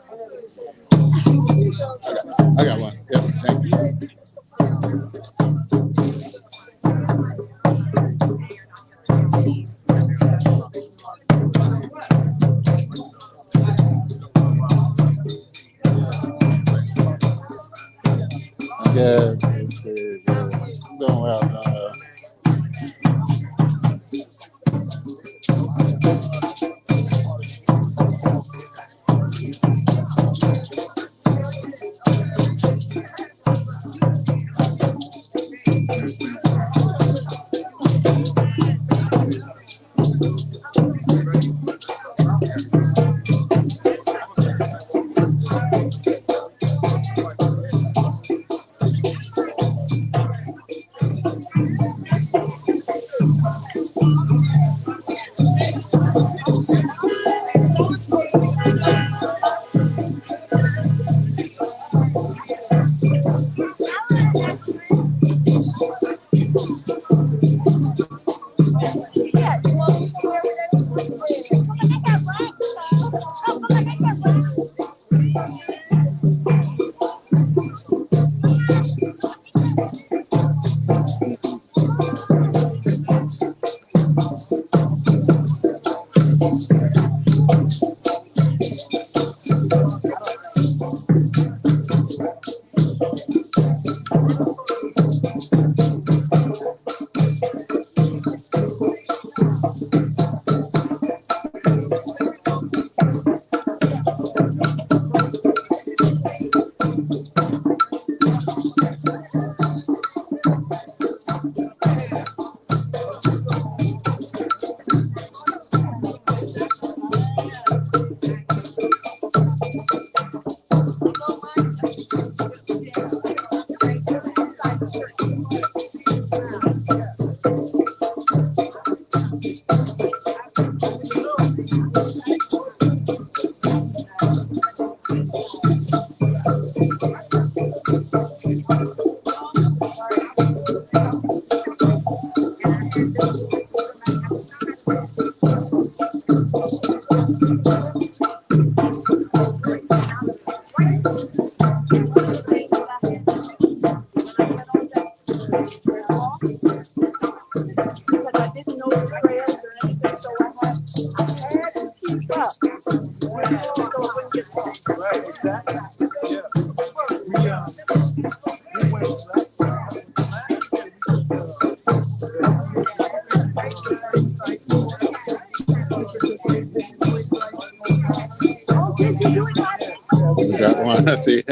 I got one. Yep. Thank you. Good. Doing well. Doing well. Got one. I see.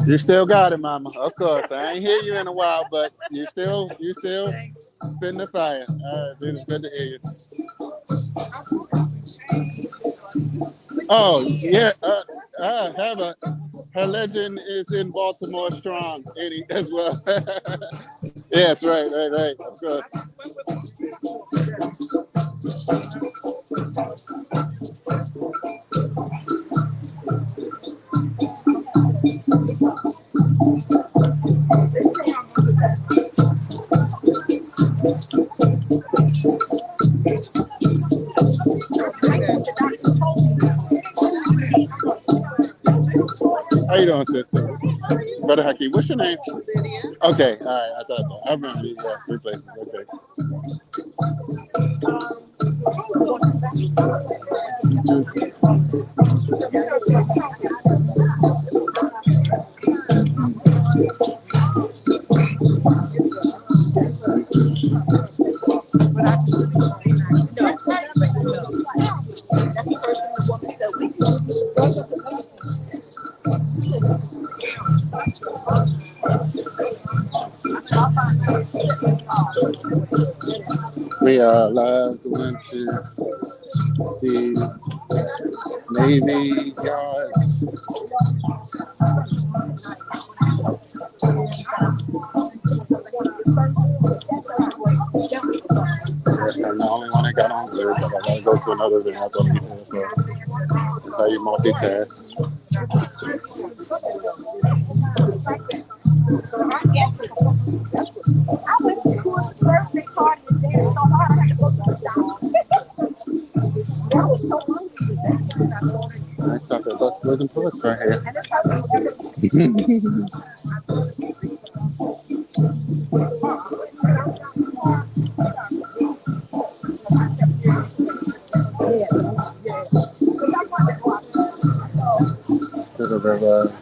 You still got it, Mama. Of course, I ain't hear you in a while, but you still spitting the fire. All right, dude, good to hear you. Oh yeah, her legend is in Baltimore strong, Eddie, as well. Yes, right, of course. How you doing, sister? Brother Hakeem, what's your name? Okay, all right, I thought so. I remember you. Yeah, replacement. Okay. We are allowed to went to the Navy Yards. I got on good, but I gotta go to another event after I leave here. So that's how you multitask. I stopped at Bus Boys and Plus right here. To the river,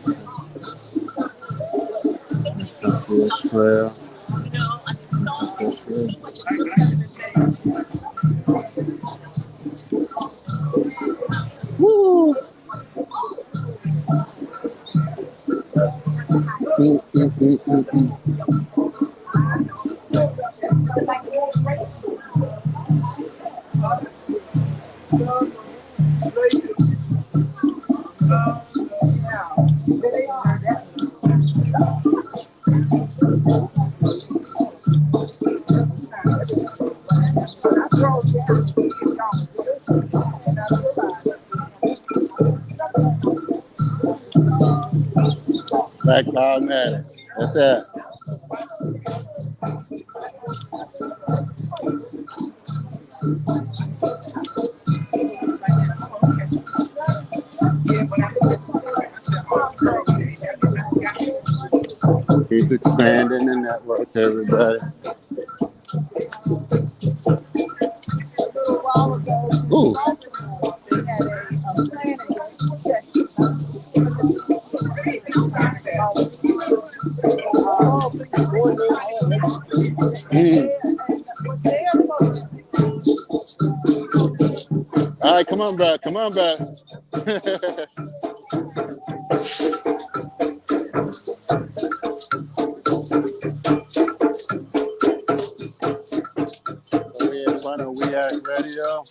Trail. Woo! Back on that. That's that. Keep expanding the network, everybody. Ooh. All right, come on back. Come on back. We in front of We Act Radio.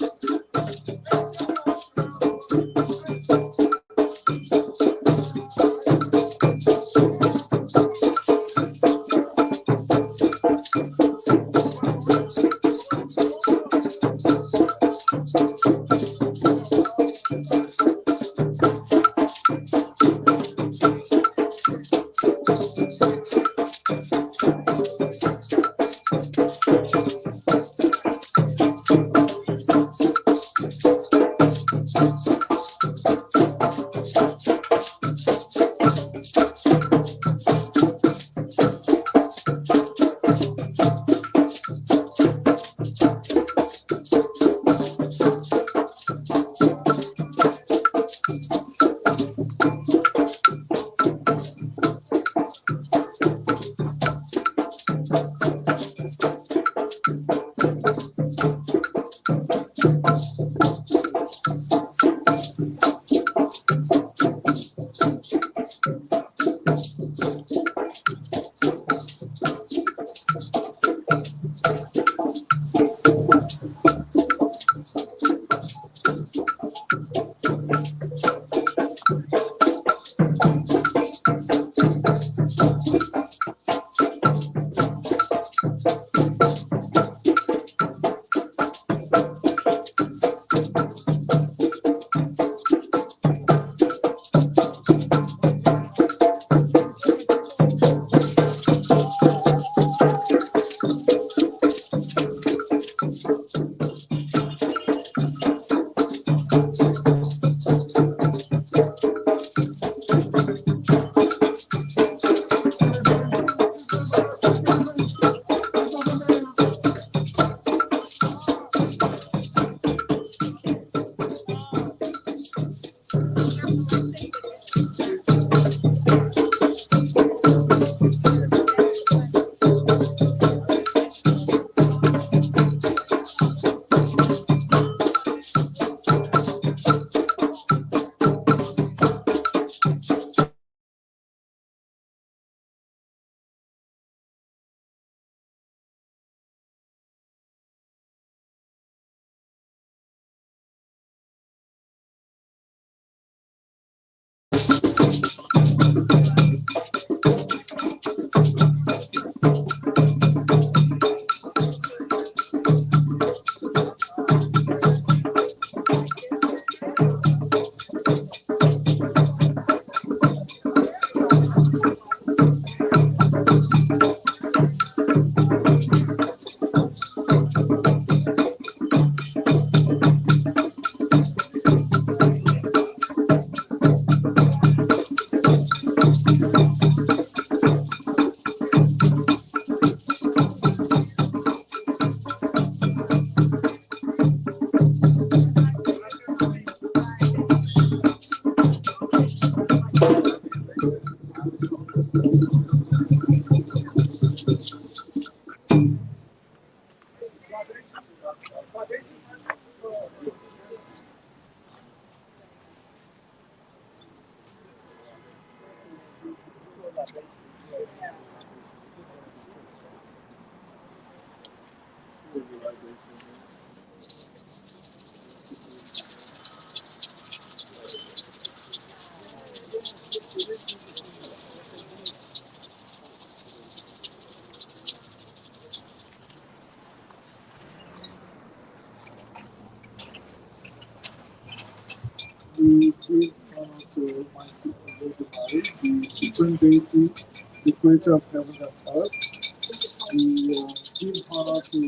We give honor to Almighty Olodumare, the supreme deity, the creator of heaven and earth. We give honor to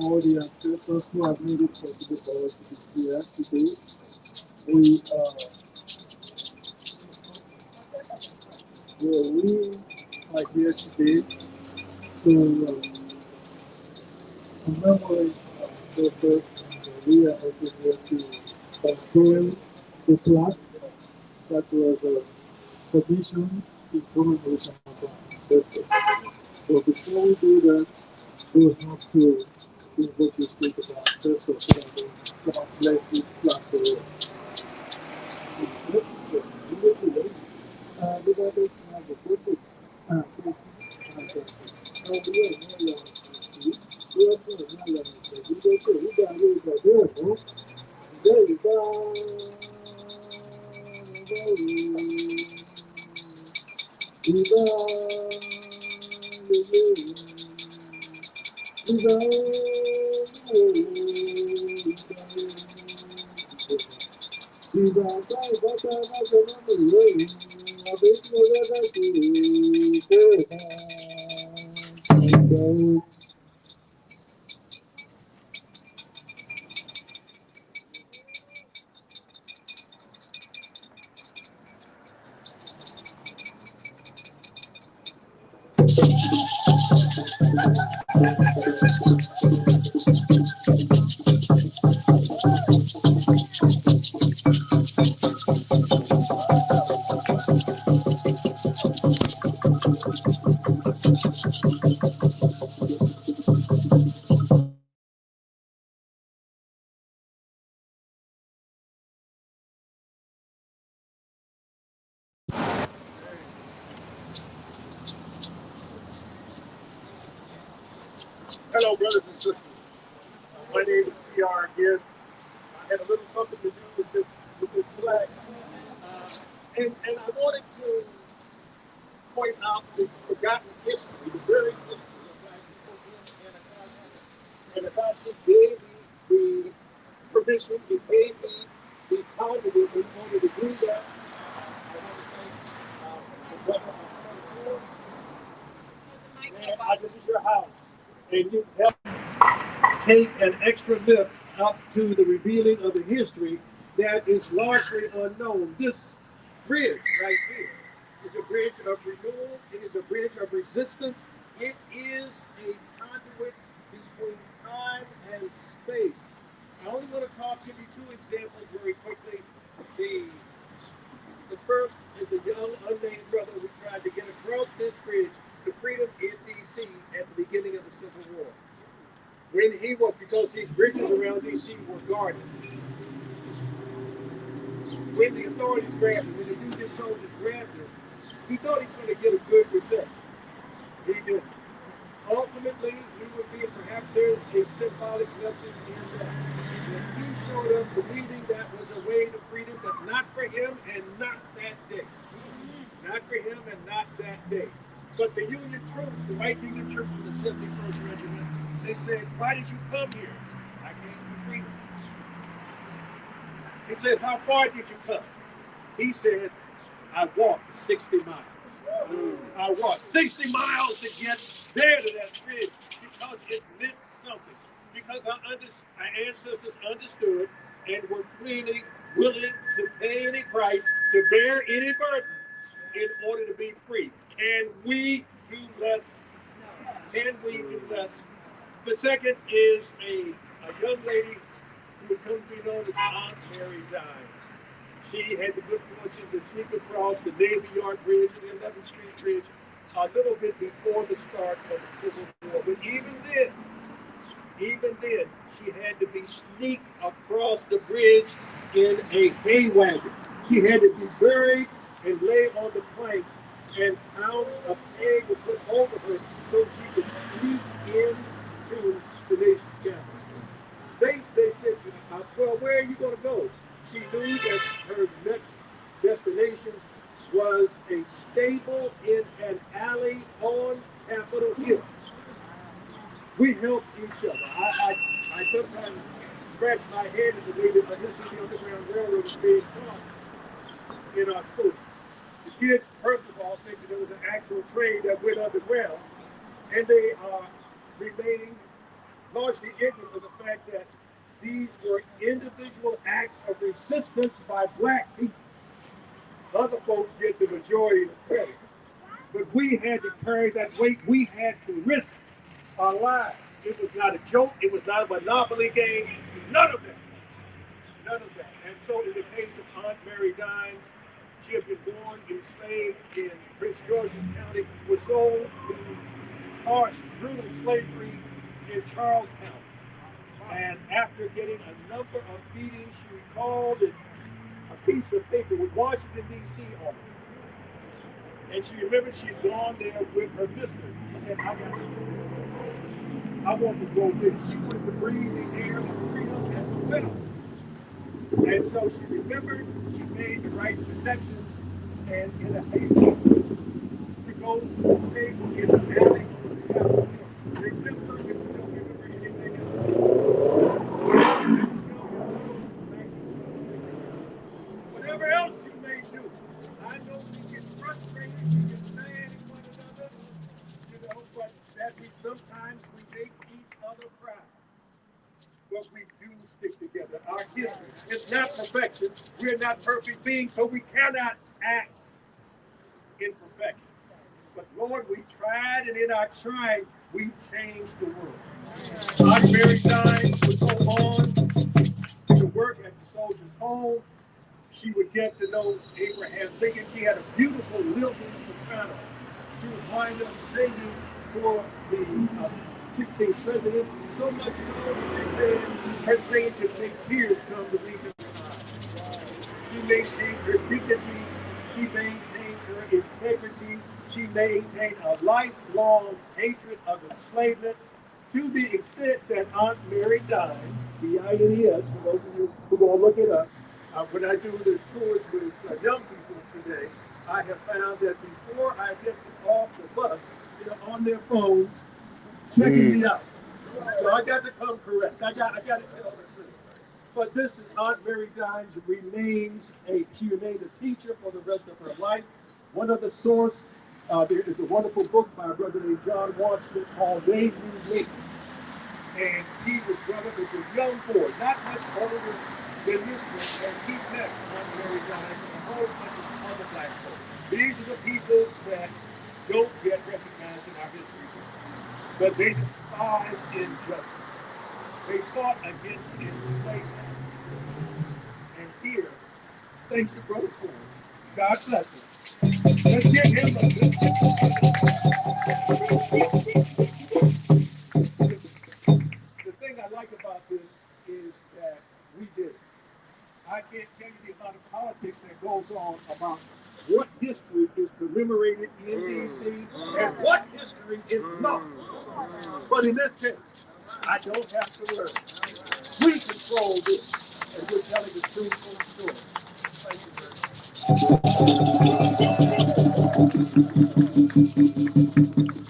all the ancestors who have made it possible for us to be here today. We are here today to commemorate our purpose. We are also here to confirm the plaque that was commissioned in coronation of our ancestors. So before we do that, we will have to invoke the spirit of our ancestors so that they come and bless this plaque away. Hello, brothers and sisters. My name is CR again. I had a little something to do with this flag. And I wanted to point out the forgotten history, the buried history of black people in ADACI. And ADACI gave me the permission, it gave me the conduit in order to do that. I want to thank the brother this is your house. And you helped take an extra lift up to the revealing of the history that is largely unknown. This bridge right here is a bridge of renewal. It is a bridge of resistance. It is a conduit between time and space. I only want to talk, give you two examples very quickly. The first is a young unnamed brother who tried to get across this bridge to freedom in D.C. at the beginning of the Civil War. When he was, because these bridges around D.C. were guarded. When the authorities grabbed him, when the Union soldiers grabbed him, he thought he was going to get a good reception. He didn't. Ultimately, he would be, perhaps there's a symbolic message in that. When he showed up believing that was a way to freedom, but not for him and not that day. Not for him and not that day. But the Union troops, the white Union troops of the 71st Regiment, they said, why did you come here? I came for freedom. He said, how far did you come? He said, I walked 60 miles. I walked 60 miles to get there to that bridge because it meant something. Because our ancestors understood and were freely willing to pay any price, to bear any burden in order to be free. Can we do less? Can we do less? The second is a young lady who would come to be known as Aunt Mary Dimes. She had the good fortune to sneak across the Navy Yard Bridge and the 11th Street Bridge a little bit before the start of the Civil War. But then, she had to be sneaked across the bridge in a hay wagon. She had to be buried and lay on the planks, and pounds of egg were put over her so she could sneak into the nation's capital. They said, well, where are you going to go? She knew that her next destination was a stable in an alley on Capitol Hill. We helped each other. I sometimes scratch my head at the way that the history of the Underground Railroad is being taught in our schools. The kids, first of all, think that there was an actual train that went underground, and they are remaining largely ignorant of the fact that these were individual acts of resistance by black people. Other folks get the majority of the credit. But we had to carry that weight. We had to risk our lives. It was not a joke. It was not a monopoly game. None of that. None of that. And so in the case of Aunt Mary Dines, she had been born, enslaved in Prince George's County, was sold to harsh, brutal slavery in Charlestown. And after getting a number of beatings, she recalled a piece of paper with Washington, D.C. on it. And she remembered she had gone there with her mistress. She said, I want to go there. She wanted to breathe the air of freedom and well. And so she remembered, she made the right connections, and in a hayfield to go to the table in the alley on the Capitol Hill. Remember, if you don't remember anything else, whatever else you may do, I know we get frustrated, we get mad at one another, but that sometimes we make each other proud. But we do stick together. Our history is not perfection. We're not perfect beings, so we cannot act in perfection. But Lord, we tried, and in our trying, we changed the world. Aunt Mary Dines would go on to work at the Soldiers' Home. She would get to know Abraham Lincoln. She had a beautiful lilting soprano. She would wind up singing for the 16th president, so much so that they said her singing could make tears come to Lincoln's eyes. She maintained her dignity. She maintained her integrity. She maintained a lifelong hatred of enslavement, to the extent that Aunt Mary Dines, D-I-N-E-S, for those of you who are going to look it up, when I do the tours with young people today, I have found that before I get off the bus, they're on their phones checking me out. So I got to come correct. I got to tell the truth. But this is Aunt Mary Dines she remained a teacher for the rest of her life. One of the source, there is a wonderful book by a brother named John Washington called They Knew Me. And he was brought up as a young boy, not much older than this one, and he met Aunt Mary Dines and a whole bunch of other black folks. These are the people that don't get recognized in our history books. But they despised injustice. They fought against enslavement. And here, thanks to Brother Ford, God bless him. Let's give him a good The thing I like about this is that we did it. I can't tell you the amount of politics that goes on about what history is commemorated in D.C. and what history is not. But in this case, I don't have to worry. We control this, and we're telling the truthful story. Thank you very much.